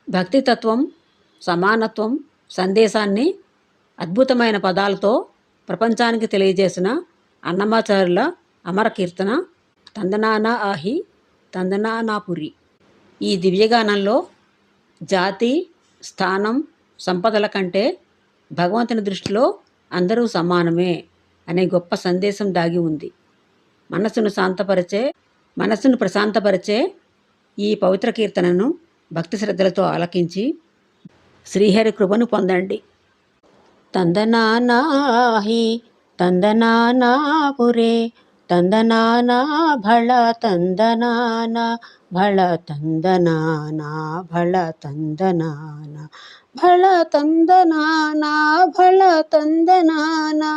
భక్తితత్వం, సమానత్వం సందేశాన్ని అద్భుతమైన పదాలతో ప్రపంచానికి తెలియజేసిన అన్నమాచార్యుల అమర కీర్తన తందనానా ఆహి తందనానాపురి. ఈ దివ్యగానంలో జాతి, స్థానం, సంపదల కంటే భగవంతుని దృష్టిలో అందరూ సమానమే అనే గొప్ప సందేశం దాగి ఉంది. మనస్సును ప్రశాంతపరిచే ఈ పవిత్ర కీర్తనను భక్తి శ్రద్ధలతో ఆలకించి శ్రీహరి కృపను పొందండి. తందనానాహి తందనానాపురే తందనానా భళ తందనానా భళ తందనానా భళ తందనానా భళ తందనానా భళ తందనానా.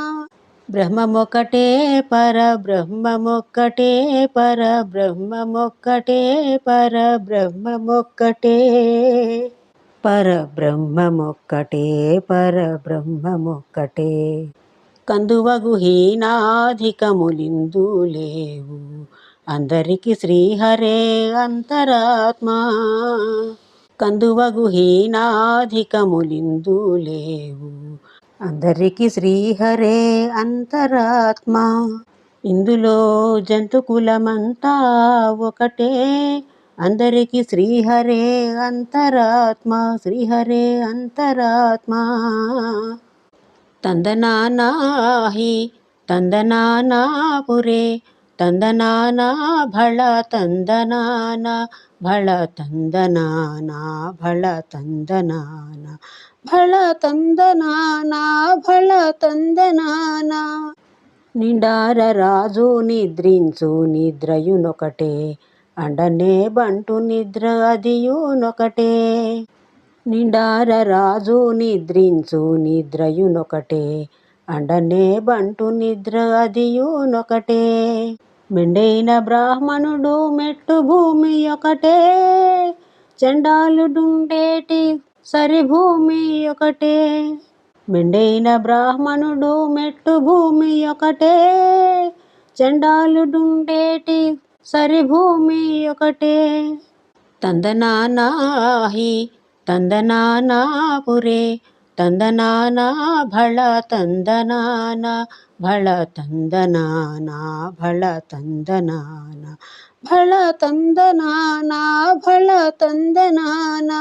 బ్రహ్మమొక్కటే పరబ్రహ్మమొక్కటే పరబ్రహ్మమొక్కటే పరబ్రహ్మమొక్కటే పరబ్రహ్మమొక్కటే పరబ్రహ్మమొక్కటే. కందువగు హీనాధికములిందు లేవు, అందరికి శ్రీహరే అంతరాత్మా. కందువగు హీనాధికములిందు లేవు, అందరికి శ్రీహరే అంతరాత్మా. ఇందులో జంతుకులమంతా ఒకటే, అందరికి శ్రీహరే అంతరాత్మా శ్రీహరే అంతరాత్మా. తందనానాహి తందనానాపురే తందనానా భళ తందనానా భళ తందనానా భళ తందనానా భళ తందనానా భళ తందనానా. నిండార రాజు నిద్రించు నిద్రయునొకటే, అండనే బంటు నిద్ర అదియునొకటే. నిండార రాజు నిద్రించు నిద్రయునొకటే, అండనే బంటు నిద్ర అదియునొకటే. మెండైన బ్రాహ్మణుడు మెట్టు భూమి ఒకటే, చండాలుడుండేటి సరిభూమి ఒకటే. మెండైన బ్రాహ్మణుడు మెట్టు భూమి ఒకటే, చండాలుడుండేటి సరిభూమి ఒకటే. తందనానాహి తందనానాపురే తందనానా భళ తందనానా భళ తందనానా భళ తందనానా భళ తందనానా భళ తందనానా.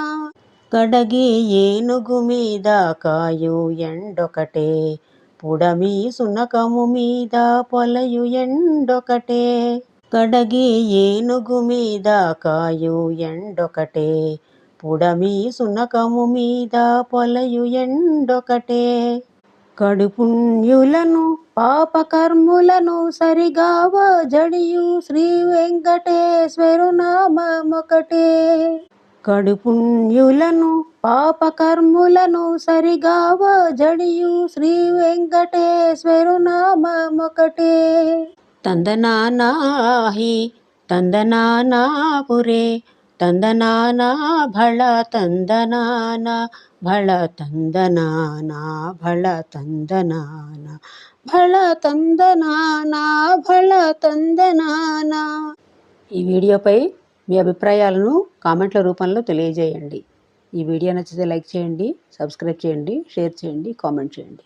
కడగి ఏనుగు మీద కాయు ఎండొకటే, పుడమి సునకము మీద పొలయు ఎండొకటే. కడగి ఏనుగు మీద కాయు ఎండొకటే, పుడమి సునకము మీద పొలయు ఎండొకటే. కడుపుణ్యులను పాపకర్ములను సరిగావ జడియు శ్రీ వెంకటేశ్వరు నామమొకటే. కడుపుణ్యులను పాపకర్ములను సరిగావ జడియు శ్రీ వెంకటేశ్వరు నామమొకటే. తందనానాహి తందనానాపురే తందనానా భళ తందనానా భళ తందనానా భళ తందనానా భళ తందనానా భళ తందనానా. ఈ వీడియోపై మీ అభిప్రాయాలను కామెంట్ల రూపంలో తెలియజేయండి. ఈ వీడియో నచ్చితే లైక్ చేయండి, సబ్స్క్రైబ్ చేయండి, షేర్ చేయండి, కామెంట్ చేయండి.